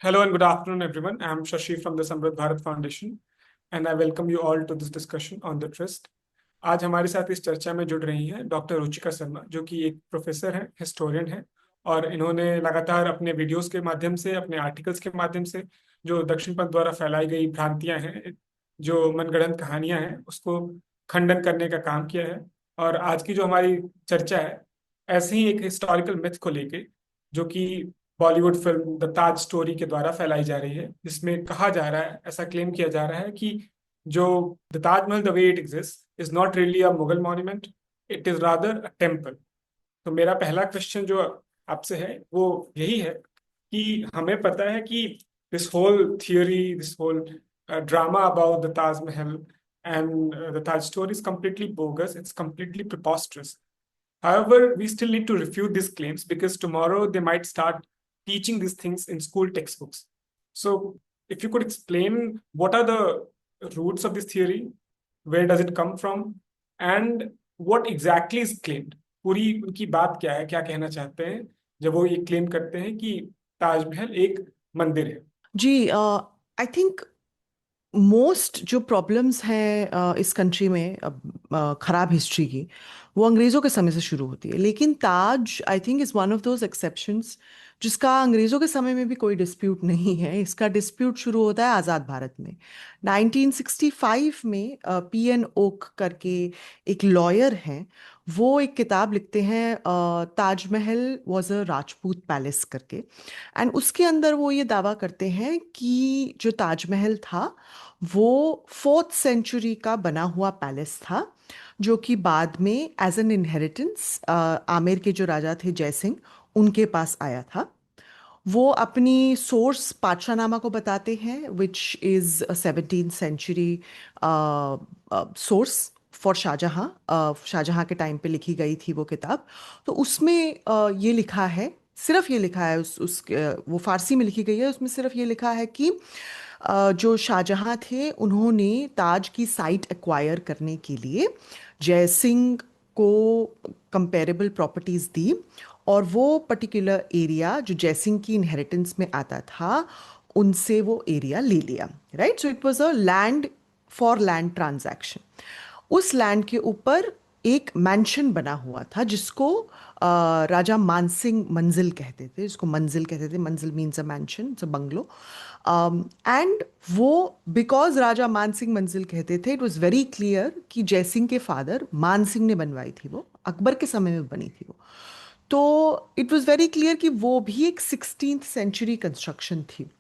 Hello and good afternoon, everyone. I'm Shashi from the Samriddh Bharat Foundation, and I welcome you all to this discussion on the trust. आज हमारे साथ इस चर्चा में जुड़ रही हैं डॉक्टर रुचिका शर्मा, जो कि एक प्रोफेसर हैं, हिस्टोरियन हैं, और इन्होंने लगातार अपने वीडियोस के माध्यम से, अपने आर्टिकल्स के माध्यम से जो दक्षिण पंथ द्वारा फैलाई गई भ्रांतियां हैं, जो मनगढ़ंत कहानियां हैं, उसको खंडन करने का काम किया है। और आज की जो हमारी चर्चा है, ऐसे ही एक हिस्टोरिकल मिथ को लेके, जो कि Bollywood film the Taj story के द्वारा फैलाई जा रही है, जिसमें कहा जा रहा है, ऐसा क्लेम किया जा रहा है कि जो the Taj Mahal the way it exist is not really a Mughal monument, it is rather a temple. तो मेरा पहला क्वेश्चन जो आपसे है वो यही है कि हमें पता है कि this whole theory, this whole drama about the Taj Mahal and the Taj story is completely bogus. It's completely preposterous. However, we still need to refute these claims because tomorrow they might start teaching these things in school textbooks. So, if you could explain what are the roots of this theory, where does it come from, and what exactly is claimed? पूरी उनकी बात क्या है, क्या कहना चाहते हैं जब वो ये क्लेम करते हैं कि ताजमहल एक मंदिर है। जी, आई थिंक मोस्ट जो प्रॉब्लम्स हैं इस कंट्री में खराब हिस्ट्री की, वो अंग्रेज़ों के समय से शुरू होती है। लेकिन Taj I think is one of those exceptions जिसका अंग्रेज़ों के समय में भी कोई डिस्प्यूट नहीं है। इसका डिस्प्यूट शुरू होता है आज़ाद भारत में 1965 में। पी एन ओक करके एक लॉयर हैं, वो एक किताब लिखते हैं, Taj Mahal was a Rajput palace करके। एंड उसके अंदर वो ये दावा करते हैं कि जो ताजमहल था वो 4th सेंचुरी का बना हुआ पैलेस था, जो कि बाद में एज एन इनहेरिटेंस आमेर के जो राजा थे जयसिंह, उनके पास आया था। वो अपनी सोर्स पातशाहनामा को बताते हैं, which is 17th century source for Shahjahan. Shahjahan के टाइम पे लिखी गई थी वो किताब। तो उसमें ये लिखा है, सिर्फ ये लिखा है, वो फारसी में लिखी गई है, उसमें सिर्फ ये लिखा है कि जो शाहजहाँ थे उन्होंने ताज की साइट एक्वायर करने के लिए जयसिंह को कंपेरेबल प्रॉपर्टीज दी, और वो पर्टिकुलर एरिया जो जयसिंह की इनहेरिटेंस में आता था, उनसे वो एरिया ले लिया। Right, so it was a land for land transaction. उस लैंड के ऊपर एक मैंशन बना हुआ था जिसको राजा मानसिंह मंजिल कहते थे, जिसको मंजिल कहते थे। मंजिल means a mention, it's a bungalow. And वो बिकॉज राजा मानसिंह मंजिल कहते थे, इट वॉज वेरी क्लियर कि जयसिंह के फादर मानसिंह ने बनवाई थी, वो अकबर के समय में बनी थी वो। तो इट वॉज वेरी क्लियर कि वो भी एक 16th सेंचुरी कंस्ट्रक्शन थी।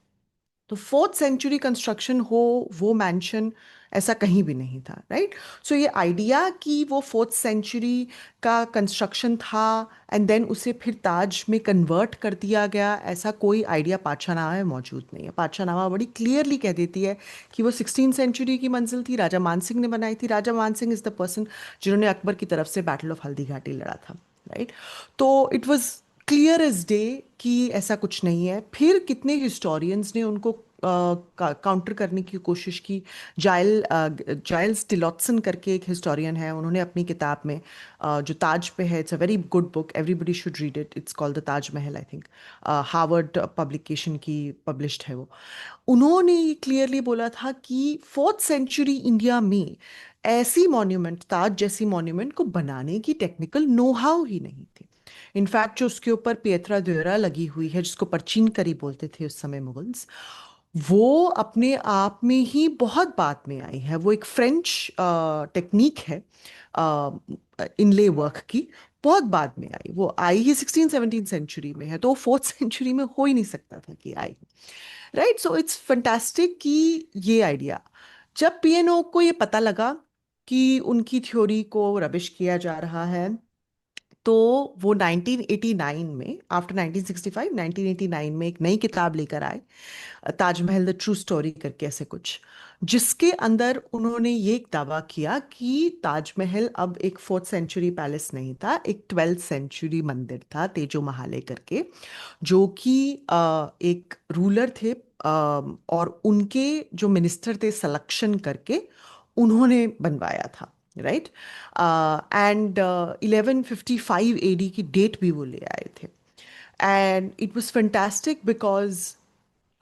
तो 4th सेंचुरी कंस्ट्रक्शन हो वो मैंशन, ऐसा कहीं भी नहीं था। राइट, सो ये आइडिया कि वो 4th सेंचुरी का कंस्ट्रक्शन था एंड देन उसे फिर ताज में कन्वर्ट कर दिया गया, ऐसा कोई आइडिया पातशाहनामा में मौजूद नहीं है। पातशाहनामा बड़ी क्लियरली कह देती है कि वो 16th सेंचुरी की मंजिल थी, राजा मानसिंह ने बनाई थी। राजा मानसिंह इज़ द पर्सन जिन्होंने अकबर की तरफ से बैटल ऑफ हल्दी घाटी लड़ा था। राइट, तो it was clear as day कि ऐसा कुछ नहीं है। फिर कितने हिस्टोरियंस ने उनको काउंटर करने की कोशिश की। जाइल्स टिलॉटसन करके एक हिस्टोरियन है, उन्होंने अपनी किताब में जो ताज पे है, it's a very good book, everybody should read it, it's called the Taj Mahal, I think Harvard publication की पब्लिश्ड है वो। उन्होंने ये क्लियरली बोला था कि 4th सेंचुरी इंडिया में ऐसी मॉन्यूमेंट, ताज जैसी मॉन्यूमेंट को बनाने की टेक्निकल नो हाउ ही नहीं थी। इनफैक्ट जो उसके ऊपर पियत्रा द्योरा लगी हुई है, जिसको परचीन करी बोलते थे उस समय मुगल्स, वो अपने आप में ही बहुत बाद में आई है। वो एक फ्रेंच टेक्निक है इनले वर्क की, बहुत बाद में आई। वो आई ही 16th 17th सेंचुरी में है, तो वो 4th सेंचुरी में हो ही नहीं सकता था कि आई। राइट, सो इट्स फंटास्टिक कि ये आइडिया, जब पीएनओ को ये पता लगा कि उनकी थ्योरी को रबिश किया जा रहा है, तो वो 1989 में, आफ्टर 1965 1989 में एक नई किताब लेकर आए, ताजमहल द ट्रू स्टोरी करके ऐसे कुछ, जिसके अंदर उन्होंने ये एक दावा किया कि ताजमहल अब एक 4th सेंचुरी पैलेस नहीं था, एक 12th सेंचुरी मंदिर था, तेजो महाले करके, जो कि एक रूलर थे, और उनके जो मिनिस्टर थे सलेक्शन करके उन्होंने बनवाया था। राइट, एंड 1155 AD की डेट भी वो ले आए थे। And it was fantastic because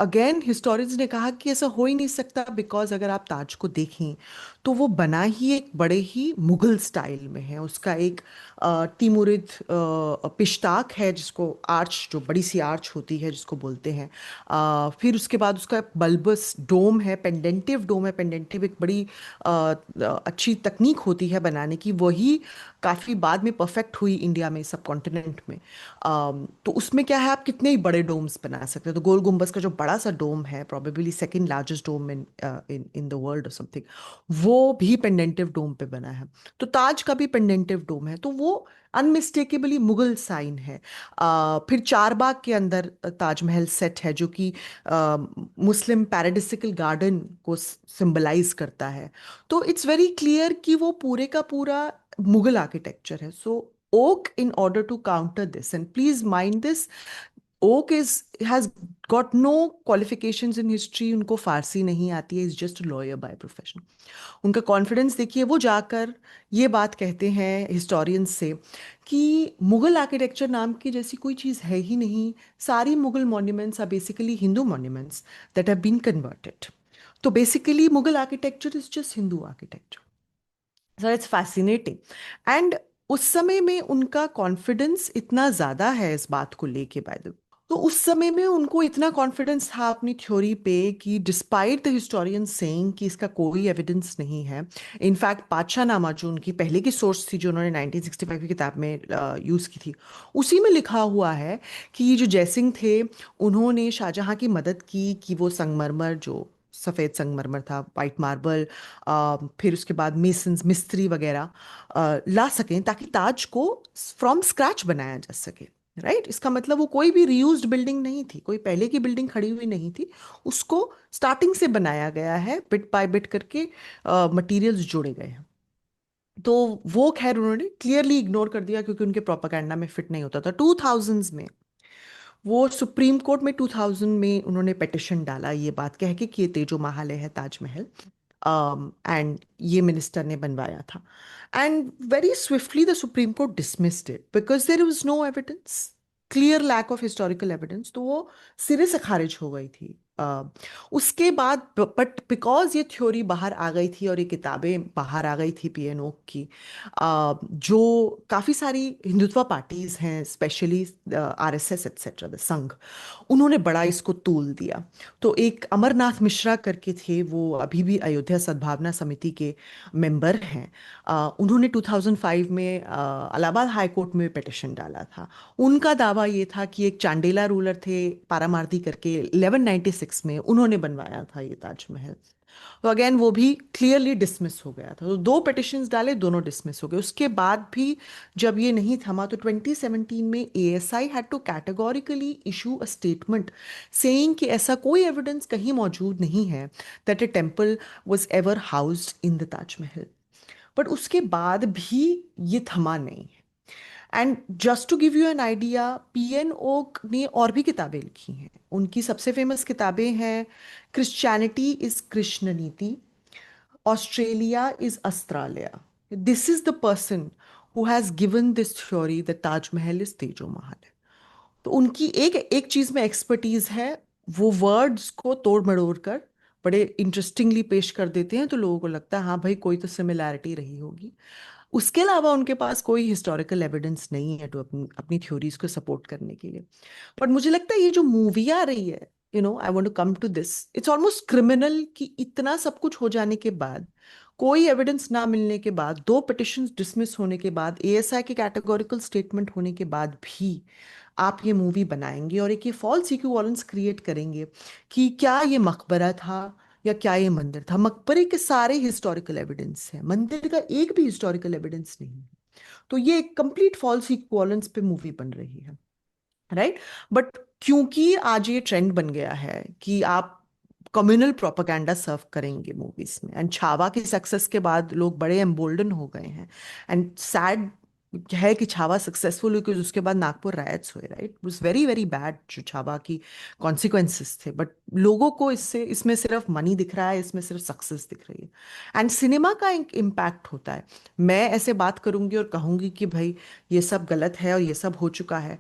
again historians ने कहा कि ऐसा हो ही नहीं सकता, बिकॉज अगर आप ताज को देखें तो वो बना ही एक बड़े ही मुगल स्टाइल में है। उसका एक तिमुरिद पिश्ताक है, जिसको आर्च, जो बड़ी सी आर्च होती है जिसको बोलते हैं। फिर उसके बाद उसका बल्बस डोम है, पेंडेंटिव डोम है। पेंडेंटिव एक बड़ी अच्छी तकनीक होती है बनाने की, वही काफ़ी बाद में परफेक्ट हुई इंडिया में, सब कॉन्टिनेंट में। तो उसमें क्या है, आप कितने ही बड़े डोम्स बना सकते हो। तो गोल गुम्बज का जो बड़ा सा डोम है, probably second largest dome in in in the world और समथिंग, वो भी पेंडेंटिव डोम पे बना है। तो ताज का भी पेंडेंटिव डोम है, तो वो अनमिस्टेकेबली मुगल साइन है। फिर चारबाग के अंदर ताजमहल सेट है, जो कि मुस्लिम पैराडिसिकल गार्डन को सिंबलाइज करता है। तो इट्स वेरी क्लियर कि वो पूरे का पूरा मुगल आर्किटेक्चर है। So Oak, in order to counter this, and please mind this, Oak is has got no qualifications in history, उनको फारसी नहीं आती है, is just lawyer by profession. उनका कॉन्फिडेंस देखिए, वो जाकर ये बात कहते हैं हिस्टोरियंस से कि मुगल आर्किटेक्चर नाम की जैसी कोई चीज़ है ही नहीं। सारी Mughal monuments are basically Hindu monuments that have been converted. तो basically Mughal architecture is just Hindu architecture. So it's fascinating. And उस समय में उनका कॉन्फिडेंस इतना ज़्यादा है इस बात को लेके, बाय द, तो उस समय में उनको इतना कॉन्फिडेंस था अपनी थ्योरी पे कि डिस्पाइट द हिस्टोरियन सेइंग कि इसका कोई एविडेंस नहीं है। इनफैक्ट पातशाहनामा, जो उनकी पहले की सोर्स थी, जो उन्होंने 1965 की किताब में यूज़ की थी, उसी में लिखा हुआ है कि ये जो जयसिंह थे, उन्होंने शाहजहां की मदद की कि वो संगमरमर, जो सफ़ेद संगमरमर था, वाइट मार्बल, फिर उसके बाद मेसन्स, मिस्त्री वगैरह ला सकें, ताकि ताज को फ्रॉम स्क्रैच बनाया जा सके। राइट, इसका मतलब वो कोई भी रीयूज्ड बिल्डिंग नहीं थी, कोई पहले की बिल्डिंग खड़ी हुई नहीं थी, उसको स्टार्टिंग से बनाया गया है, बिट बाय बिट करके मटेरियल्स जोड़े गए हैं। तो वो खैर उन्होंने क्लियरली इग्नोर कर दिया, क्योंकि उनके प्रोपागेंडा में फिट नहीं होता था। 2000s में वो सुप्रीम कोर्ट में 2000 में उन्होंने पिटिशन डाला, ये बात कह के कि ये तेजो महालय है ताजमहल, एंड ये मिनिस्टर ने बनवाया था। And very swiftly the supreme court dismissed it, because there was no evidence, clear lack of historical evidence. तो वो सिरे से खारिज हो गई थी। उसके बाद, बट बिकॉज ये थ्योरी बाहर आ गई थी और ये किताबें बाहर आ गई थी पीएनओ की, जो काफ़ी सारी हिंदुत्व पार्टीज हैं, स्पेशली आरएसएस एटसेट्रा, द संघ, उन्होंने बड़ा इसको तूल दिया। तो एक अमरनाथ मिश्रा करके थे, वो अभी भी अयोध्या सद्भावना समिति के मेंबर हैं। उन्होंने 2005 में इलाहाबाद हाई कोर्ट में पिटिशन डाला था। उनका दावा ये था कि एक चांडेला रूलर थे पारामार्दी करके, 1196 में उन्होंने बनवाया था ये ताजमहल। तो अगेन वो भी क्लियरली डिसमिस हो गया था। तो दो पिटिशंस डाले, दोनों डिसमिस हो गए। उसके बाद भी जब ये नहीं थमा, तो 2017 में ASI had to categorically issue a statement saying कि ऐसा कोई एविडेंस कहीं मौजूद नहीं है that a temple was ever housed in the Taj Mahal. But उसके बाद भी ये थमा नहीं है। And just to give you an idea, PN okay ने और भी किताबें लिखी हैं। उनकी सबसे फेमस किताबें हैं Christianity is Krishna niti, Australia is Astralaya, this is the person who has given this theory the Taj Mahal is Tejo Mahal. तो उनकी एक एक चीज में एक्सपर्टीज है, वो वर्ड्स को तोड़ मड़ोड़ कर बड़े इंटरेस्टिंगली पेश कर देते हैं, तो लोगों को लगता है हाँ भाई कोई तो सिमिलैरिटी रही होगी। उसके अलावा उनके पास कोई हिस्टोरिकल एविडेंस नहीं है, तो अपनी अपनी थ्योरीज को सपोर्ट करने के लिए। बट मुझे लगता है ये जो मूवी आ रही है, I want to come to this, it's almost criminal कि इतना सब कुछ हो जाने के बाद, कोई एविडेंस ना मिलने के बाद, दो पिटिशंस डिसमिस होने के बाद, एएसआई के कैटेगोरिकल स्टेटमेंट होने के बाद भी आप ये मूवी बनाएंगे और एक ये फॉल्स इक्विवेलेंस क्रिएट करेंगे कि क्या ये मकबरा था या क्या ये मंदिर था। मकबरे के सारे हिस्टोरिकल एविडेंस है, मंदिर का एक भी हिस्टोरिकल एविडेंस नहीं है। तो ये एक कंप्लीट फॉल्स इक्विवेलेंस पे मूवी बन रही है, राइट। बट क्योंकि आज ये ट्रेंड बन गया है कि आप कम्युनल प्रोपागेंडा सर्व करेंगे मूवीज में, एंड छावा की सक्सेस के बाद लोग बड़े एम्बोल्डन हो गए हैं। एंड सैड है कि छावा सक्सेसफुल हुई, क्योंकि उसके बाद नागपुर रायट्स हुए, right, was very very bad जो छावा की कॉन्सिक्वेंसेस थे। बट लोगों को इससे, इसमें सिर्फ मनी दिख रहा है, इसमें सिर्फ सक्सेस दिख रही है, एंड सिनेमा का एक इम्पैक्ट होता है। मैं ऐसे बात करूंगी और कहूंगी कि भाई ये सब गलत है और ये सब हो चुका है,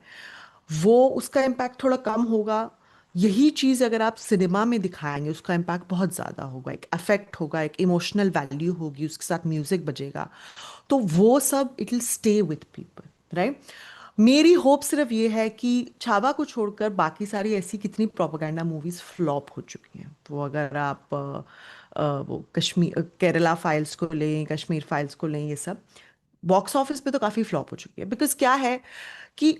वो उसका इम्पैक्ट थोड़ा कम होगा। यही चीज़ अगर आप सिनेमा में दिखाएंगे उसका इम्पैक्ट बहुत ज़्यादा होगा, एक अफेक्ट होगा, एक इमोशनल वैल्यू होगी, उसके साथ म्यूजिक बजेगा, तो वो सब it will stay with people, right. मेरी होप सिर्फ ये है कि छावा को छोड़कर बाकी सारी ऐसी कितनी प्रोपेगेंडा मूवीज फ्लॉप हो चुकी हैं, तो अगर आप वो कश्मीर केरला फाइल्स को लें, कश्मीर फाइल्स को लें, ये सब बॉक्स ऑफिस पे तो काफ़ी फ्लॉप हो चुकी है। बिकॉज क्या है कि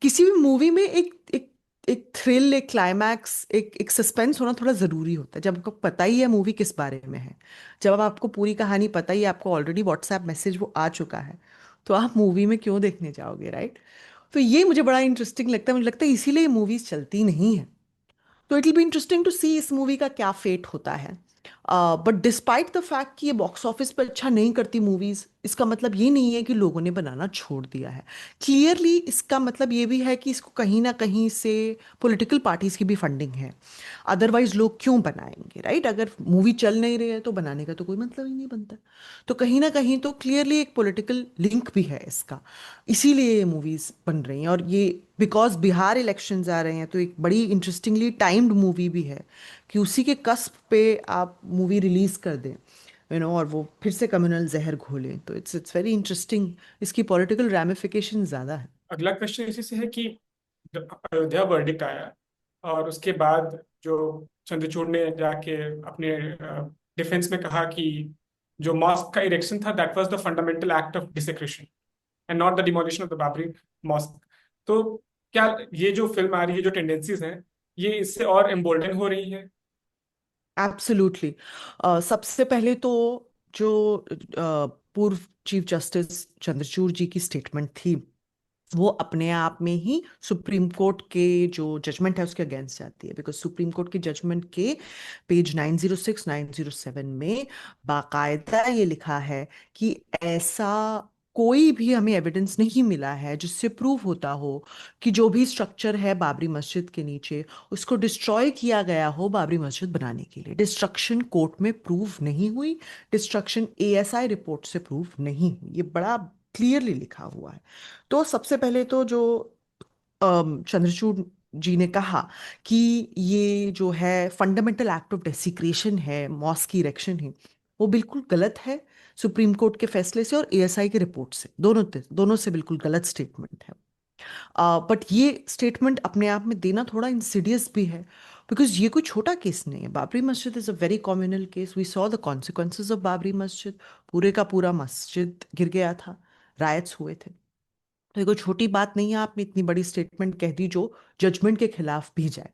किसी भी मूवी में एक एक एक थ्रिल, एक क्लाइमैक्स, एक सस्पेंस होना थोड़ा ज़रूरी होता है। जब आपको पता ही है मूवी किस बारे में है, जब अब आपको पूरी कहानी पता ही है, आपको ऑलरेडी व्हाट्सएप मैसेज वो आ चुका है, तो आप मूवी में क्यों देखने जाओगे, राइट। तो ये मुझे बड़ा इंटरेस्टिंग लगता है, मुझे लगता है इसीलिए मूवीज चलती नहीं है। तो it will be interesting to see इस मूवी का क्या फेट होता है। बट डिस्पाइट द फैक्ट कि ये बॉक्स ऑफिस पर अच्छा नहीं करती मूवीज, इसका मतलब ये नहीं है कि लोगों ने बनाना छोड़ दिया है। क्लियरली इसका मतलब ये भी है कि इसको कहीं ना कहीं से पॉलिटिकल पार्टीज की भी फंडिंग है। अदरवाइज लोग क्यों बनाएंगे, राइट। अगर मूवी चल नहीं रही है तो बनाने का तो कोई मतलब ही नहीं बनता। तो कहीं ना कहीं तो क्लियरली एक पॉलिटिकल लिंक भी है इसका, इसीलिए ये मूवीज बन रही हैं। और ये बिकॉज बिहार इलेक्शंस आ रहे हैं, तो एक बड़ी इंटरेस्टिंगली टाइम्ड मूवी भी है कि उसी के कस्प पे आप मूवी रिलीज कर दें, और वो फिर से कम्युनल जहर घोलें, तो इट्स वेरी इंटरेस्टिंग। इसकी पॉलिटिकल रैमिफिकेशन ज़्यादा है। अगला क्वेश्चन इसी से है कि जब अयोध्या वर्डिक्ट आया और उसके बाद जो चंद्रचूड़ ने जाके अपने डिफेंस में कहा कि जो मॉस्क का इरेक्शन था that was the fundamental act of desecration and not the demolition of the Babri mosque. तो क्या ये जो फिल्म आ रही है, जो टेंडेंसीज हैं, ये इससे और एम्बोल्डन हो रही है? एब्सोल्युटली। सबसे पहले तो जो पूर्व चीफ जस्टिस चंद्रचूड़ जी की स्टेटमेंट थी, वो अपने आप में ही सुप्रीम कोर्ट के जो जजमेंट है उसके अगेंस्ट जाती है। बिकॉज सुप्रीम कोर्ट की जजमेंट के पेज 906 907 में बाकायदा ये लिखा है कि ऐसा कोई भी हमें एविडेंस नहीं मिला है जिससे प्रूव होता हो कि जो भी स्ट्रक्चर है बाबरी मस्जिद के नीचे, उसको डिस्ट्रॉय किया गया हो बाबरी मस्जिद बनाने के लिए। डिस्ट्रक्शन कोर्ट में प्रूव नहीं हुई, डिस्ट्रक्शन एएसआई रिपोर्ट से प्रूव नहीं हुई, ये बड़ा क्लियरली लिखा हुआ है। तो सबसे पहले तो जो चंद्रचूड़ जी ने कहा कि ये जो है फंडामेंटल एक्ट ऑफ डेसिक्रेशन है, मॉस्क की इरेक्शन है, वो बिल्कुल गलत है। सुप्रीम कोर्ट के फैसले से और एएसआई की रिपोर्ट से, दोनों दोनों से बिल्कुल गलत स्टेटमेंट है। बट ये स्टेटमेंट अपने आप में देना थोड़ा इंसिडियस भी है, बिकॉज ये कोई छोटा केस नहीं है। Babri Masjid is a very communal case. We saw the consequences of Babri Masjid. पूरे का पूरा मस्जिद गिर गया था, रायट्स हुए थे। तो ये कोई छोटी बात नहीं है, आपने इतनी बड़ी स्टेटमेंट कह दी जो जजमेंट के खिलाफ भी जाए,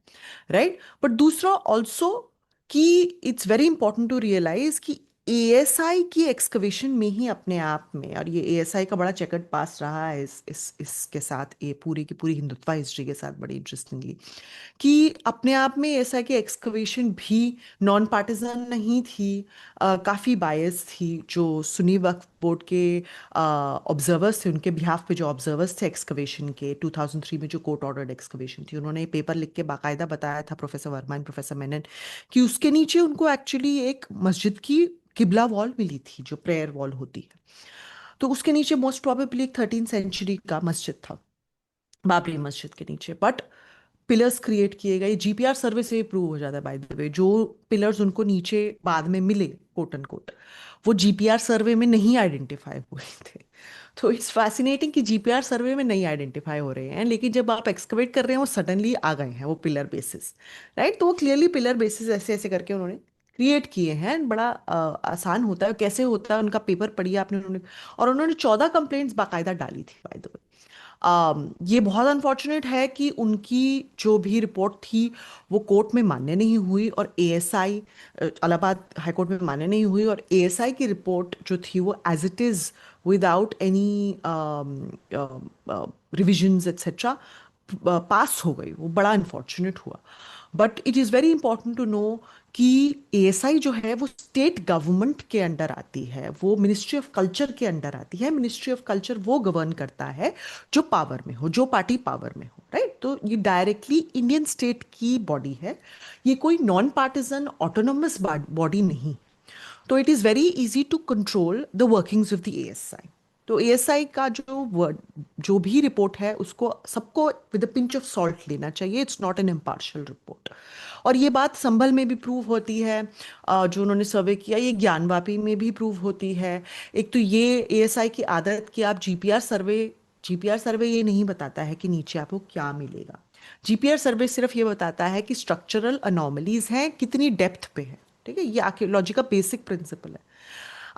राइट। बट दूसरा ऑल्सो कि it's very important to realise कि एएसआई की एक्सकवेशन में ही अपने आप में, और ये एएसआई का बड़ा चेकर्ड पास रहा है इसके साथ, ये पूरी की पूरी हिंदुत्व हिस्ट्री के साथ बड़ी इंटरेस्टिंगली, कि अपने आप में ऐसा कि एक्सकवेशन भी नॉन पार्टिजन नहीं थी, काफ़ी बायस थी। जो सुन्नी वक्फ बोर्ड के ऑब्जर्वर्स थे, उनके बिहाफ पे जो ऑब्जर्वर्स थे एक्सकवेशन के, 2003 में जो कोर्ट ऑर्डर्ड एक्सकवेशन थी, उन्होंने पेपर लिख के बाकायदा बताया था, professor Verma and professor Menon, कि उसके नीचे उनको एक्चुअली एक मस्जिद की किबला वॉल मिली थी, जो प्रेयर वॉल होती है। तो उसके नीचे मोस्ट प्रोबेबली एक 13th सेंचुरी का मस्जिद था, बाबरी मस्जिद के नीचे। बट पिलर्स क्रिएट किए गए, जीपीआर सर्वे से प्रूव हो जाता है बाय द वे, जो पिलर्स उनको नीचे बाद में मिले कोट एंड कोट, वो जीपीआर सर्वे में नहीं आइडेंटिफाई हुए थे। तो इट्स फैसिनेटिंग कि जीपीआर सर्वे में नहीं आइडेंटिफाई हो रहे हैं, लेकिन जब आप एक्सकवेट कर रहे हैं वो सडनली आ गए हैं वो पिलर बेसिस, राइट। तो वो क्लियरली पिलर बेसिस ऐसे ऐसे करके उन्होंने क्रिएट किए हैं। बड़ा आसान होता है, कैसे होता है उनका पेपर पढ़िए आपने, उन्होंने, और उन्होंने 14 कंप्लेंट्स बाकायदा डाली थी बाय द वे। ये बहुत अनफॉर्चुनेट है कि उनकी जो भी रिपोर्ट थी वो कोर्ट में मान्य नहीं हुई, और एएसआई इलाहाबाद हाई कोर्ट में मान्य नहीं हुई, और एएसआई की रिपोर्ट जो थी वो as it is without any revisions etcetera pass हो गई। वो बड़ा अनफॉर्चुनेट हुआ। But it is very important to know कि एएसआई जो है वो स्टेट गवर्नमेंट के अंडर आती है, वो मिनिस्ट्री ऑफ कल्चर के अंडर आती है। मिनिस्ट्री ऑफ कल्चर वो गवर्न करता है जो पावर में हो, जो पार्टी पावर में हो, राइट। तो ये डायरेक्टली इंडियन स्टेट की बॉडी है, ये कोई नॉन पार्टिजन ऑटोनोमस बॉडी नहीं। तो it is very easy to control the workings of the ASI. तो एएसआई का जो वर्ड, जो भी रिपोर्ट है उसको सबको with a pinch of salt लेना चाहिए। It's not an impartial report. और ये बात संभल में भी प्रूव होती है, जो उन्होंने सर्वे किया, ये ज्ञानवापी में भी प्रूव होती है। एक तो ये एएसआई की आदत कि आप जीपीआर सर्वे ये नहीं बताता है कि नीचे आपको क्या मिलेगा। जीपीआर सर्वे सिर्फ ये बताता है कि स्ट्रक्चरल अनोमलीज हैं कितनी डेप्थ पे है। ठीक है, ये आर्कियोलॉजी का बेसिक प्रिंसिपल है।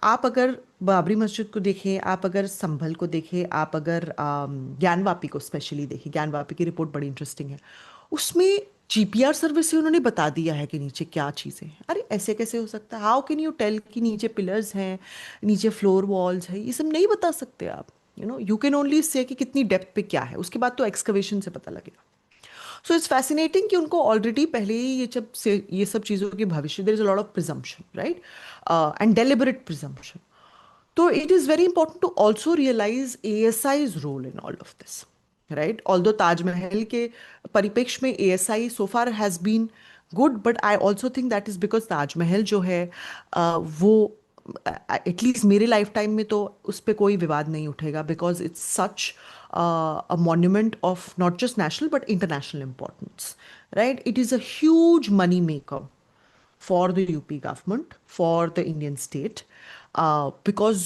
आप अगर बाबरी मस्जिद को देखें, आप अगर संभल को देखें, आप अगर ज्ञानवापी को स्पेशली देखें, ज्ञानवापी की रिपोर्ट बड़ी इंटरेस्टिंग है। उसमें जीपीआर सर्विस से उन्होंने बता दिया है कि नीचे क्या चीज़ें हैं। अरे ऐसे कैसे हो सकता है? हाउ कैन यू टेल कि नीचे पिलर्स हैं, नीचे फ्लोर वॉल्स है? ये सब नहीं बता सकते आप। यू कैन ओनली से कि कितनी डेप्थ पे क्या है, उसके बाद तो एक्सकवेशन से पता लगेगा। सो इट्स फैसिनेटिंग कि उनको ऑलरेडी पहले ही ये सब चीज़ों की भविष्य, there is a lot of presumption, right, and deliberate presumption. तो it is very important to also realize ASI's role in all of this, right? Although Taj Mahal के परिप्रेक्ष्य में ASI so far has been good, but I also think that is because Taj Mahal जो है वो at least मेरे life time में तो उस पर कोई विवाद नहीं उठेगा, because it's such a monument of not just national but international importance, right? It is a huge money maker for the UP government, for the Indian state, because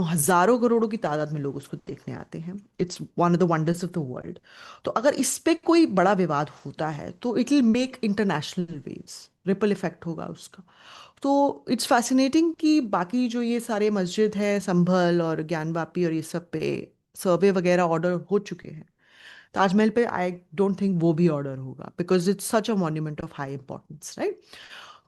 हजारों करोड़ों की तादाद में लोग उसको देखने आते हैं। It's one of the wonders of the world. तो अगर इस पे कोई बड़ा विवाद होता है तो it will make international waves, ripple effect होगा उसका। तो इट्स फैसिनेटिंग कि बाकी जो ये सारे मस्जिद है, संभल और ज्ञानवापी और ये सब पे सर्वे वगैरह ऑर्डर हो चुके हैं। ताजमहल पे आई डोंट थिंक वो भी ऑर्डर होगा, because it's such a monument of high importance, right?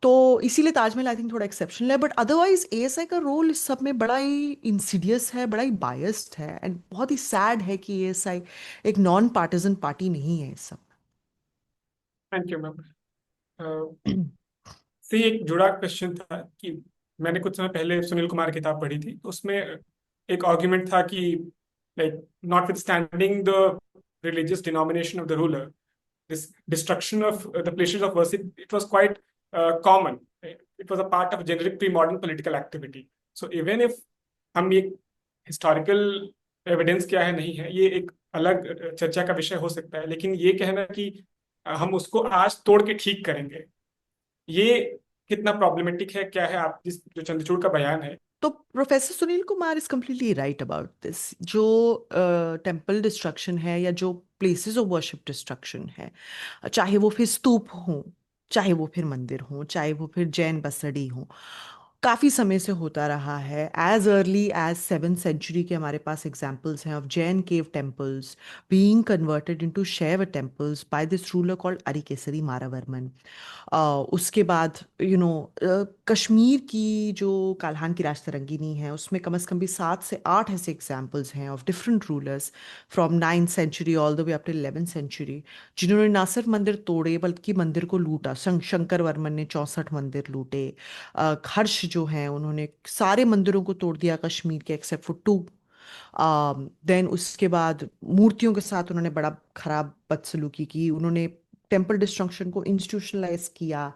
तो इसीलिए ताजमहल आई थिंक थोड़ा एक्सेप्शनल है, बट अदरवाइज एएसआई का रोल इस सब में बड़ा ही इंसीडियस है, बड़ा ही बायस्ड है, एंड बहुत ही सैड है कि एएसआई एक नॉन पार्टिजन पार्टी नहीं है इस सब थैंक यू मैम। में। से एक जुड़ा क्वेश्चन था कि मैंने कुछ समय पहले सुनील कुमार की किताब पढ़ी थी, तो उसमें एक आर्ग्यूमेंट था कि like not with standing the religious denomination of the ruler, this destruction of the places of worship, it was quite common. It was a part of generic pre-modern political activity. So even if हम ये historical evidence क्या है नहीं है, ये एक अलग चर्चा का विषय हो सकता है, लेकिन ये कहना कि हम उसको आज तोड़ के ठीक करेंगे, ये कितना प्रॉब्लमेटिक है, क्या है? आप जिस जो चंद्रचूड़ का बयान है। तो professor Sunil Kumar is completely right about this. जो टेम्पल डिस्ट्रक्शन है या जो प्लेसेस ऑफ वर्शिप डिस्ट्रक्शन है, चाहे वो फिर स्तूप हों, चाहे वो फिर मंदिर हों, चाहे वो फिर जैन बसड़ी हों, काफ़ी समय से होता रहा है। As early as 7th century के हमारे पास एग्जाम्पल्स हैं of Jain cave temples being converted into Shaiva temples by this ruler called Arikesari Maravarman. उसके बाद कश्मीर की जो काल्हान की राजतरंगिनी है, उसमें कम से कम भी 7 से 8 ऐसे एग्जाम्पल्स हैं of different rulers from 9th century all the way up till 11th century, जिन्होंने ना सिर्फ मंदिर तोड़े बल्कि मंदिर को लूटा। शंकर वर्मन ने 64 मंदिर लूटे। हर्ष जो हैं उन्होंने सारे मंदिरों को तोड़ दिया कश्मीर के एक्सेप्ट फॉर 2। देन उसके बाद मूर्तियों के साथ उन्होंने बड़ा खराब बदसलूकी की। उन्होंने टेम्पल डिस्ट्रक्शन को इंस्टीट्यूशनलाइज किया।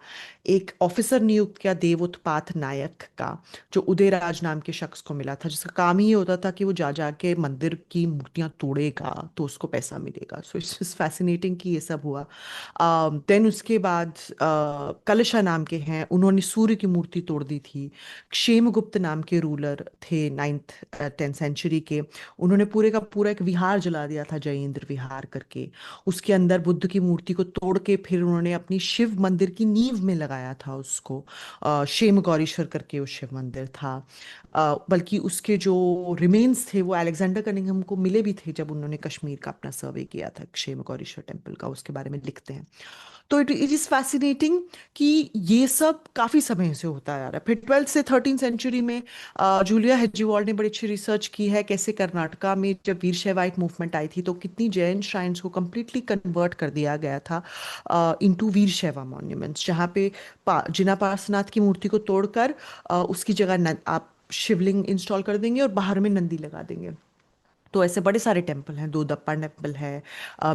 एक ऑफिसर नियुक्त किया देवोत्पात नायक का, जो उदयराज नाम के शख्स को मिला था, जिसका काम ही ये होता था कि वो जा जा के मंदिर की मूर्तियां तोड़ेगा तो उसको पैसा मिलेगा। सो इट्स फैसिनेटिंग कि ये सब हुआ। देन उसके बाद कलशा नाम के हैं, उन्होंने सूर्य की मूर्ति तोड़ दी थी। क्षेमगुप्त नाम के रूलर थे 9th 10th century के, उन्होंने पूरे का पूरा एक विहार जला दिया था, जयेंद्र विहार करके। उसके अंदर बुद्ध की मूर्ति को तोड़ के फिर उन्होंने अपनी शिव मंदिर की नींव में लगाया था उसको। क्षेम गौरीश्वर करके वो शिव मंदिर था। बल्कि उसके जो रिमेन्स थे वो अलेक्जेंडर कनिंघम को मिले भी थे जब उन्होंने कश्मीर का अपना सर्वे किया था, क्षेम गौरीश्वर टेम्पल का, उसके बारे में लिखते हैं। तो इट इज फैसिनेटिंग कि ये सब काफी समय से होता आ रहा है। फिर 12th से 13th century में जूलिया हेजीवॉल्ड ने बड़ी अच्छी रिसर्च की है, कैसे कर्नाटका में जब वीरशैवाइट मूवमेंट आई थी तो कितनी जैन श्राइन्स को कम्प्लीटली कन्वर्ट कर दिया गया था इनटू वीरशैवा मॉन्यूमेंट्स, जहाँ पे जिना पार्श्वनाथ की मूर्ति को तोड़कर उसकी जगह आप शिवलिंग इंस्टॉल कर देंगे और बाहर में नंदी लगा देंगे। तो ऐसे बड़े सारे टेम्पल हैं, दोदप्पा टेम्पल है,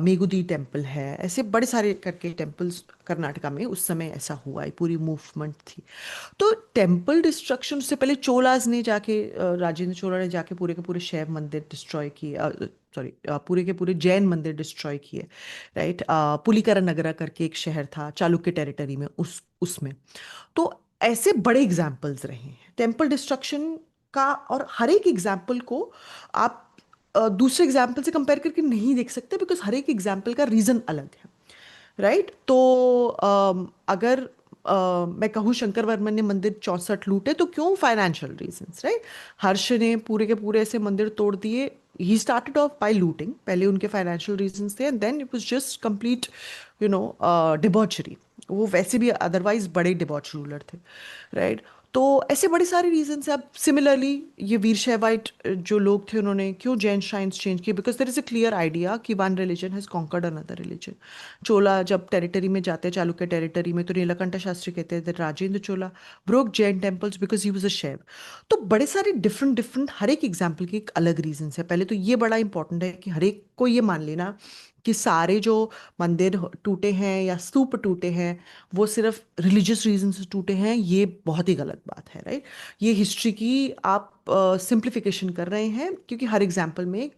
मेगुदी टेम्पल है, ऐसे बड़े सारे करके टेम्पल्स कर्नाटका में उस समय ऐसा हुआ है, पूरी मूवमेंट थी। तो टेम्पल डिस्ट्रक्शन से पहले चोलाज ने जाके राजेंद्र चोला ने जाके पूरे के पूरे शैव मंदिर डिस्ट्रॉय किए, सॉरी पूरे के पूरे जैन मंदिर डिस्ट्रॉय किए, राइट। पुलिकरा नगरा करके एक शहर था चालुक्य टेरिटरी में, उस उसमें। तो ऐसे बड़े एग्जाम्पल्स रहे हैं टेम्पल डिस्ट्रक्शन का, और हर एक एग्जाम्पल को आप दूसरे एग्जाम्पल से कंपेयर करके नहीं देख सकते, बिकॉज हर एक एग्जाम्पल का रीजन अलग है, राइट। तो अगर मैं कहूँ शंकर वर्मन ने मंदिर 64 लूटे, तो क्यों? Financial reasons, right. हर्ष ने पूरे के पूरे ऐसे मंदिर तोड़ दिए, he started off by looting, पहले उनके फाइनेंशियल रीजंस थे, and then it was just complete you know debauchery. वो वैसे भी अदरवाइज बड़े डिबॉच रूलर थे, राइट। तो ऐसे बड़े सारे रीजंस हैं। अब सिमिलरली ये वीर शैवाइट जो लोग थे, उन्होंने क्यों जैन श्राइन्स चेंज किए? Because there is a clear idea कि one religion has conquered another religion. Chola जब टेरिटरी में जाते हैं, चालुक्य टेरिटरी में, तो नीलकंठ शास्त्री कहते हैं that Rajendra Chola broke Jain temples because he was a शैव। तो बड़े सारे डिफरेंट डिफरेंट, हर एक एग्जाम्पल के एक अलग रीजन है। पहले तो ये बड़ा इंपॉर्टेंट है कि हर एक को ये मान लेना कि सारे जो मंदिर टूटे हैं या स्तूप टूटे हैं वो सिर्फ रिलीजियस रीजन से टूटे हैं, ये बहुत ही गलत बात है, राइट। ये हिस्ट्री की आप सिंप्लीफिकेशन कर रहे हैं, क्योंकि हर एग्जाम्पल में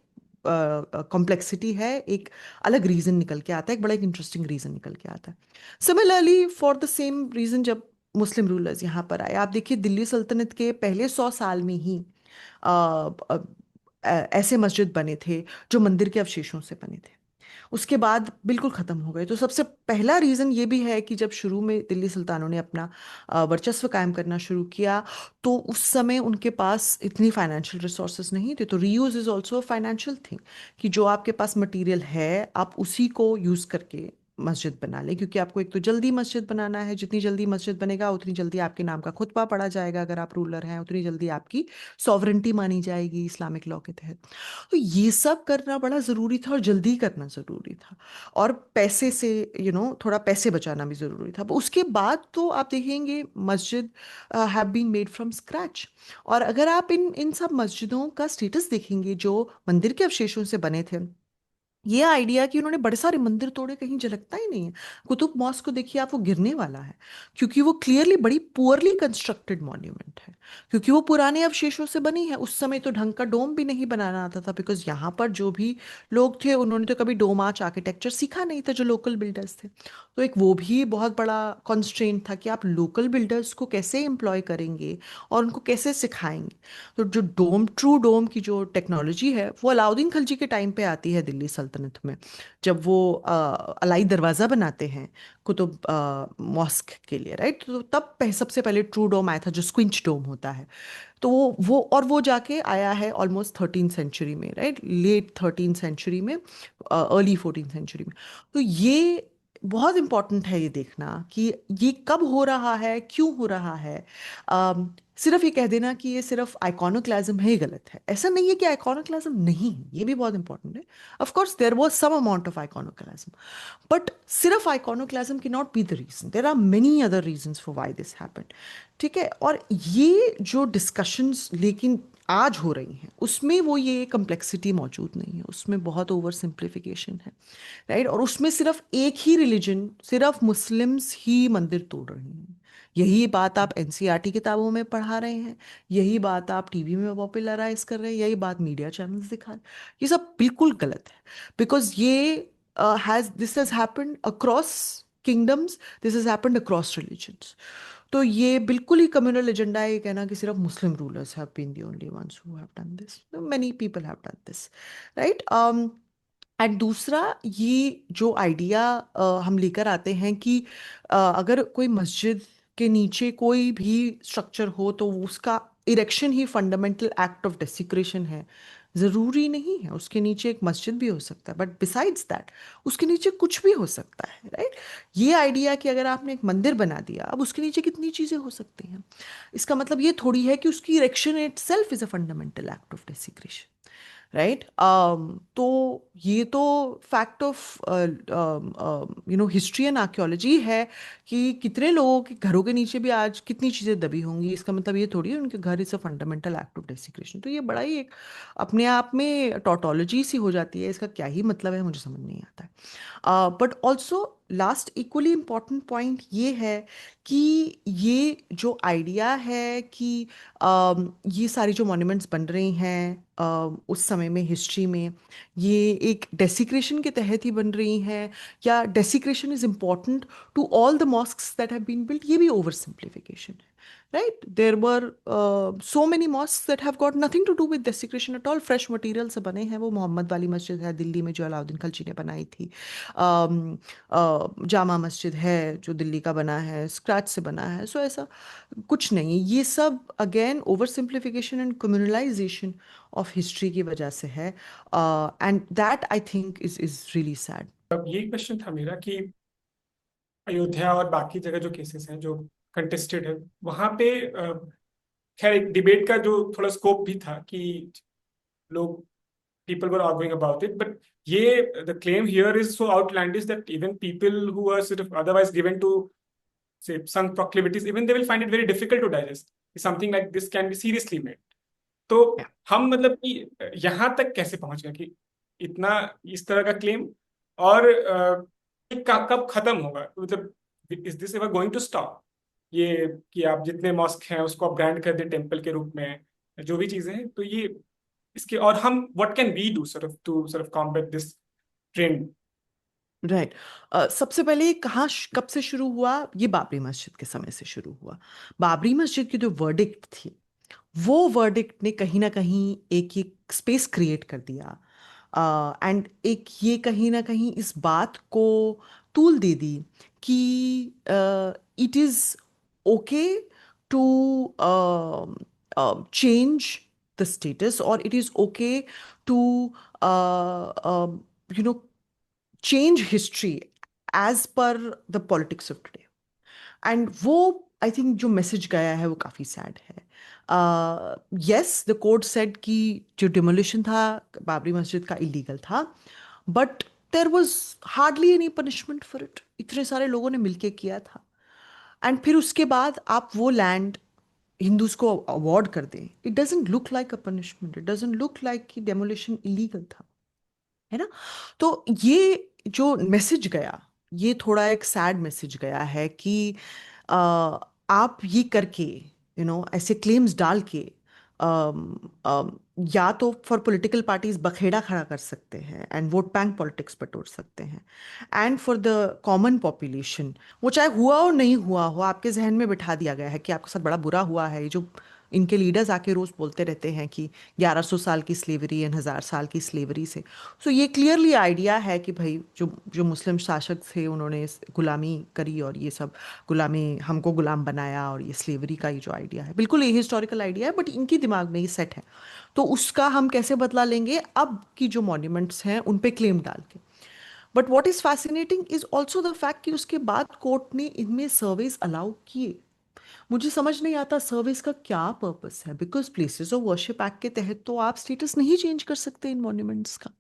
कॉम्प्लेक्सिटी है, एक अलग रीजन निकल के आता है, एक बड़ा एक इंटरेस्टिंग रीजन निकल के आता है। Similarly for the same reason, जब मुस्लिम रूलर्स यहाँ पर आए, आप देखिए दिल्ली सल्तनत के पहले 100 साल में ही अ, अ, ऐसे मस्जिद बने थे जो मंदिर के अवशेषों से बने थे, उसके बाद बिल्कुल खत्म हो गए। तो सबसे पहला रीजन ये भी है कि जब शुरू में दिल्ली सुल्तानों ने अपना वर्चस्व कायम करना शुरू किया, तो उस समय उनके पास इतनी फाइनेंशियल रिसोर्सेज नहीं थे। तो reuse is also financial thing, कि जो आपके पास मटेरियल है आप उसी को यूज करके मस्जिद बना लें, क्योंकि आपको एक तो जल्दी मस्जिद बनाना है, जितनी जल्दी मस्जिद बनेगा उतनी जल्दी आपके नाम का खुतबा पढ़ा जाएगा, अगर आप रूलर हैं उतनी जल्दी आपकी सॉवरेंटी मानी जाएगी इस्लामिक लॉ के तहत। तो ये सब करना बड़ा ज़रूरी था, और जल्दी करना ज़रूरी था, और पैसे से थोड़ा पैसे बचाना भी ज़रूरी था। उसके बाद तो आप देखेंगे masjid have been made from scratch. और अगर आप इन इन सब मस्जिदों का स्टेटस देखेंगे जो मंदिर के अवशेषों से बने थे, ये आइडिया कि उन्होंने बड़े सारे मंदिर तोड़े कहीं झलकता ही नहीं है। कुतुब मॉस्क को देखिए आप, वो गिरने वाला है, क्योंकि वो क्लियरली बड़ी पुअरली कंस्ट्रक्टेड मॉन्यूमेंट है, क्योंकि वो पुराने अवशेषों से बनी है। उस समय तो ढंग का डोम भी नहीं बनाना आता था, बिकॉज यहाँ पर जो भी लोग थे उन्होंने तो कभी डोम आर्च आर्किटेक्चर सीखा नहीं था, जो लोकल बिल्डर्स थे। तो एक वो भी बहुत बड़ा कॉन्स्ट्रेंट था कि आप लोकल बिल्डर्स को कैसे एम्प्लॉय करेंगे और उनको कैसे सिखाएंगे। तो जो डोम, ट्रू डोम की जो टेक्नोलॉजी है, वो अलाउद्दीन खिलजी के टाइम पे आती है दिल्ली सल्तनत में, जब वो अलाई दरवाज़ा बनाते हैं कुतुब मॉस्क के लिए, राइट। तो तब सबसे पहले ट्रू डोम आया था, जो स्क्विंच डोम होता है। तो वो जाके आया है ऑलमोस्ट 13th सेंचुरी में, राइट, लेट 13th सेंचुरी में, अर्ली 14th सेंचुरी में। तो ये बहुत इंपॉर्टेंट है ये देखना कि ये कब हो रहा है, क्यों हो रहा है। सिर्फ ये कह देना कि ये सिर्फ आइकॉनोक्लाज्म है, ये गलत है। ऐसा नहीं है कि आइकॉनोक्लाज्म नहीं है, ये भी बहुत इंपॉर्टेंट है। Of course there was some amount of iconoclasm, but सिर्फ iconoclasm can not be the reason, there are many other reasons for why this happened. ठीक है। और ये जो डिस्कशंस लेकिन आज हो रही हैं, उसमें वो ये कम्प्लेक्सिटी मौजूद नहीं है, उसमें बहुत ओवर सिंप्लीफिकेशन है, राइट। और उसमें सिर्फ एक ही रिलीजन, सिर्फ मुस्लिम्स ही मंदिर तोड़ रहे हैं। यही बात आप एनसीईआरटी किताबों में पढ़ा रहे हैं, यही बात आप टीवी में पॉपुलराइज कर रहे हैं, यही बात मीडिया चैनल्स दिखा रहे हैं। ये सब बिल्कुल गलत है, बिकॉज ये has this has happened across kingdoms, this has happened across religions. तो ये बिल्कुल ही कम्युनल एजेंडा है ये कहना कि सिर्फ Muslim rulers have been the only ones who have done this, many people have done this, right. And दूसरा, ये जो आइडिया हम लेकर आते हैं कि अगर कोई मस्जिद के नीचे कोई भी स्ट्रक्चर हो तो उसका erection he fundamental act of desecration है। ज़रूरी नहीं है, उसके नीचे एक मस्जिद भी हो सकता है, बट बिसाइड्स दैट उसके नीचे कुछ भी हो सकता है, राइट। ये आइडिया कि अगर आपने एक मंदिर बना दिया, अब उसके नीचे कितनी चीज़ें हो सकती हैं, इसका मतलब ये थोड़ी है कि उसकी erection it self is a fundamental act of desecration, right. तो ये तो fact of history and archaeology है कि कितने लोगों के घरों के नीचे भी आज कितनी चीज़ें दबी होंगी। इसका मतलब ये थोड़ी है उनके घर is a fundamental act of desecration. तो ये बड़ा ही एक अपने आप में टोटोलॉजी सी हो जाती है। इसका क्या ही मतलब है मुझे समझ नहीं आता है। But also last equally important point ये है कि ये जो आइडिया है कि ये सारी जो मॉन्यूमेंट्स बन रही हैं उस समय में हिस्ट्री में, ये एक डेसिक्रेशन के तहत ही बन रही हैं, या desecration is important to all the mosques that have been built, ये भी ओवर सिंप्लीफिकेशन है। Right? There were so many mosques that have got nothing to do with desecration at all. Fresh material से बने हैं। वो मोहम्मद वाली मस्जिद है दिल्ली में जो अलाउद्दीन खलजी ने बनाई थी। जामा मस्जिद है जो दिल्ली का बना है, स्क्रैच से बना है। सो ऐसा कुछ नहीं है। ये सब again over simplification and communalisation of history की वजह से है। And that I think is really sad. अब यही क्वेश्चन था मेरा कि अयोध्या और बाकी जगह जो केसेस हैं जो कंटेस्टेड है, वहां पे खैर एक डिबेट का जो थोड़ा स्कोप भी था कि लोग people were arguing about it, but the claim here is so outlandish that even people who are sort of otherwise given to say sung proclivities, even they will find it very difficult to digest. Something like this can be seriously made. तो हम मतलब कि यहाँ तक कैसे पहुंच गए कि इतना इस तरह का क्लेम, और कब खत्म होगा, मतलब is this ever going to stop? ये कि आप जितने मॉस्क हैं उसको आप ब्रांड कर दें टेम्पल के रूप में, जो भी चीजें हैं, तो ये इसके और हम what can we do sort of combat this trend? Right. सबसे पहले ये कहाँ कब से शुरू हुआ? ये बाबरी मस्जिद के समय से शुरू हुआ। बाबरी मस्जिद की जो वर्डिक्ट थी, वो वर्डिक्ट ने कहीं ना कहीं एक स्पेस क्रिएट कर दिया। एंड एक ये कहीं ना कहीं इस बात को तूल दे दी कि it is okay to change the status, or it is okay to you know change history as per the politics of today. And वो आई थिंक जो मैसेज गया है वो काफ़ी सैड है। यस, द कोर्ट सेड कि जो demolition था बाबरी मस्जिद का इलीगल था, but there was hardly any punishment for it. इतने सारे लोगों ने मिलके किया था। एंड फिर उसके बाद आप वो लैंड हिंदूज को अवॉर्ड कर दें, it doesn't look like a punishment, it doesn't look like कि डेमोलिशन इलीगल था, है ना? तो ये जो मैसेज गया, ये थोड़ा एक सैड मैसेज गया है कि आप ये करके ऐसे क्लेम्स डाल के या तो फॉर पॉलिटिकल पार्टीज बखेड़ा खड़ा कर सकते हैं एंड वोट बैंक पॉलिटिक्स बटोर सकते हैं, and for the common population वो चाहे हुआ और नहीं हुआ हो, आपके जहन में बिठा दिया गया है कि आपके साथ बड़ा बुरा हुआ है। ये जो इनके लीडर्स आके रोज बोलते रहते हैं कि 1100 साल की स्लेवरी एंड 1000 साल की स्लेवरी से, सो ये क्लियरली आइडिया है कि भाई जो जो मुस्लिम शासक थे उन्होंने गुलामी करी और ये सब गुलामी हमको गुलाम बनाया, और ये स्लेवरी का ये जो आइडिया है बिल्कुल ये हिस्टोरिकल आइडिया है, बट इनकी दिमाग में ये सेट है। तो उसका हम कैसे बदला लेंगे अब की जो मॉन्यूमेंट्स हैं उन पे क्लेम डाल के। But what is fascinating is also the fact कि उसके बाद कोर्ट ने इनमें सर्वेस अलाउ किए। मुझे समझ नहीं आता सर्विस का क्या पर्पस है, because places of worship act के तहत तो आप स्टेटस नहीं चेंज कर सकते इन मॉन्यूमेंट्स का।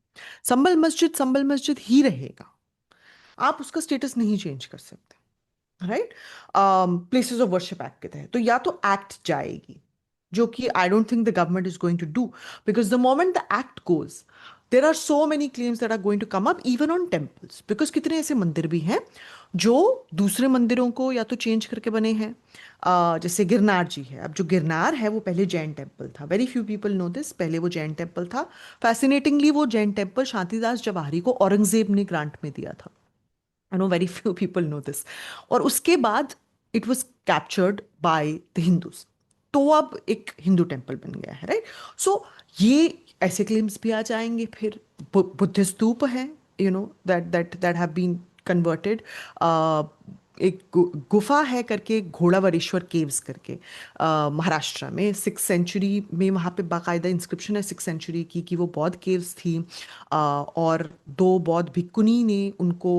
संबल मस्जिद ही रहेगा, आप उसका स्टेटस नहीं चेंज कर सकते, right? Places of worship act के तहत तो या तो एक्ट जाएगी, जो कि I don't think the government is going to do, because the moment the act goes there are so many claims that are going to come up even on temples, because कितने ऐसे मंदिर भी हैं जो दूसरे मंदिरों को या तो चेंज करके बने हैं। जैसे गिरनार जी है, अब जो गिरनार है वो पहले जैन टेम्पल था। Very few people know this, पहले वो जैन टेम्पल था। फैसिनेटिंगली वो जैन टेम्पल शांतिदास जवाहरी को औरंगजेब ने ग्रांट में दिया था। I know very few people know this. और उसके बाद it was captured by the Hindus, तो अब एक हिंदू टेम्पल बन गया है, राइट? सो ये ऐसे क्लेम्स भी आ जाएंगे। फिर बुद्ध स्तूप हैं, दैट हैव बीन कन्वर्टेड। एक गुफा है करके, घोड़ावरेश्वर केव्स करके, महाराष्ट्र में 6th सेंचुरी में वहाँ पे बाकायदा इंस्क्रिप्शन है 6th सेंचुरी की, कि वो बौद्ध केव्स थी। और दो बौद्ध भिक्खुनी ने उनको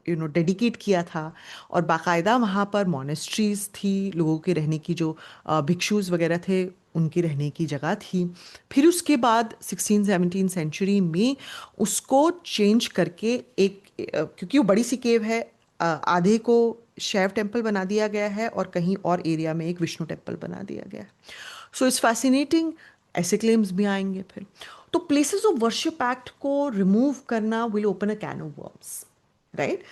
डेडिकेट किया था। और बाकायदा वहाँ पर मोनेस्ट्रीज थी, लोगों के रहने की, जो भिक्षुज वगैरह थे उनकी रहने की जगह थी। फिर उसके बाद 16th 17th सेंचुरी में उसको चेंज करके एक क्योंकि वो बड़ी सी केव है, आधे को शैव टेम्पल बना दिया गया है और कहीं और एरिया में एक विष्णु टेम्पल बना दिया गया है। सो इट्स फैसिनेटिंग। ऐसे क्लेम्स भी आएंगे फिर। तो प्लेसेस ऑफ वर्शिप एक्ट को रिमूव करना will open a can of worms, right.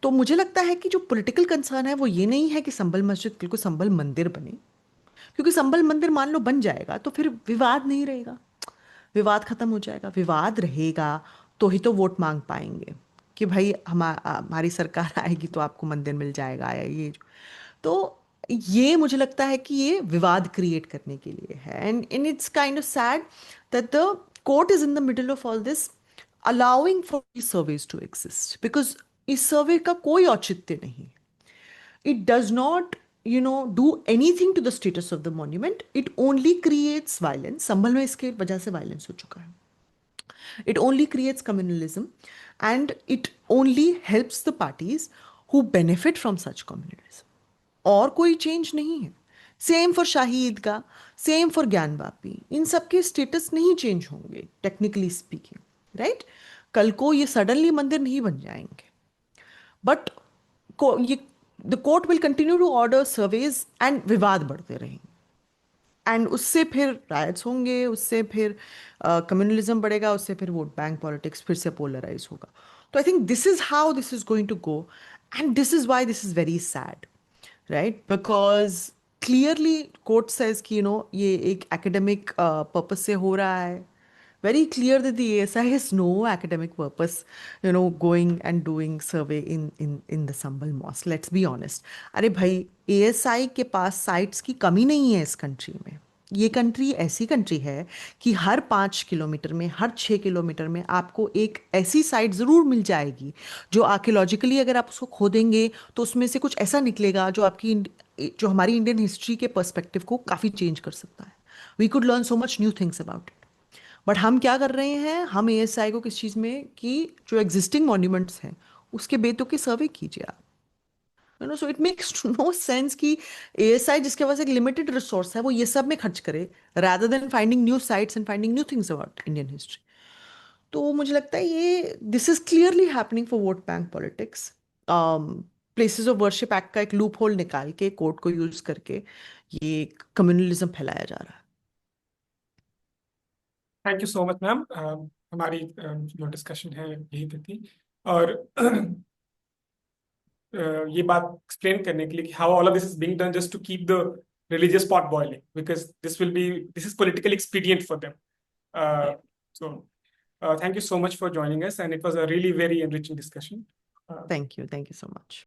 तो मुझे लगता है कि जो पॉलिटिकल कंसर्न है वो ये नहीं है कि संभल मस्जिद बिल्कुल संभल मंदिर बने, क्योंकि संभल मंदिर मान लो बन जाएगा तो फिर विवाद नहीं रहेगा, विवाद खत्म हो जाएगा। विवाद रहेगा तो ही तो वोट मांग पाएंगे कि भाई हमारी सरकार आएगी तो आपको मंदिर मिल जाएगा, या ये तो ये मुझे लगता है कि ये विवाद क्रिएट करने के लिए है। And it's kind of sad that the court is in the middle of all this, allowing for these surveys to exist, because इस सर्वे का कोई औचित्य नहीं। it does not do anything to the status of the monument. It only creates violence. संभल में इसके वजह से violence हो चुका है। It only creates communalism, and it only helps the parties who benefit from such communalism. और कोई change नहीं है। Same for Shahi Idgah, same for Gyanvapi, इन सब के स्टेटस नहीं चेंज होंगे टेक्निकली स्पीकिंग, राइट। कल को ये सडनली मंदिर नहीं बन जाएंगे, बट को ये the court will continue to order surveys and विवाद बढ़ते रहेंगे। एंड उससे फिर रायट्स होंगे, उससे फिर कम्युनलिज्म बढ़ेगा, उससे फिर वोट बैंक पॉलिटिक्स फिर से पोलराइज होगा। तो I think this is how this is going to go, and this is why this is very sad, right. Because clearly court says कि ये एक एकेडमिक पर्पस से हो रहा है। Very clear that the ASI has no academic purpose, going and doing survey in the Sambal Mosque. Let's be honest. अरे भाई, ASI के पास साइट्स की कमी नहीं है इस कंट्री में। ये कंट्री ऐसी कंट्री है कि हर 5 किलोमीटर में, हर 6 किलोमीटर में आपको एक ऐसी साइट ज़रूर मिल जाएगी जो आर्कियोलॉजिकली अगर आप उसको खोदेंगे तो उसमें से कुछ ऐसा निकलेगा जो जो हमारी इंडियन हिस्ट्री के पर्सपेक्टिव को काफ़ी चेंज कर सकता है। We could learn so much new things about it. But हम क्या कर रहे हैं, हम एएसआई को किस चीज़ में, कि जो एग्जिस्टिंग मॉन्यूमेंट्स हैं उसके बेतों की सर्वे कीजिए आप। So it makes no sense कि एएसआई जिसके पास एक लिमिटेड रिसोर्स है वो ये सब में खर्च करे, rather than finding new sites and finding new things about Indian history. तो मुझे लगता है ये this is clearly happening for vote bank politics. Places of worship act का एक लूप होल निकाल के कोर्ट को यूज करके ये कम्युनलिज्म फैलाया जा रहा है। Thank you so much ma'am. हमारी जो डिस्कशन है यही तक थी। और ये बात एक्सप्लेन करने के लिए कि how all of this is being done just to keep the religious pot boiling, because this is politically expedient for them. So thank you so much for joining us, and it was a really very enriching discussion. Thank you so much.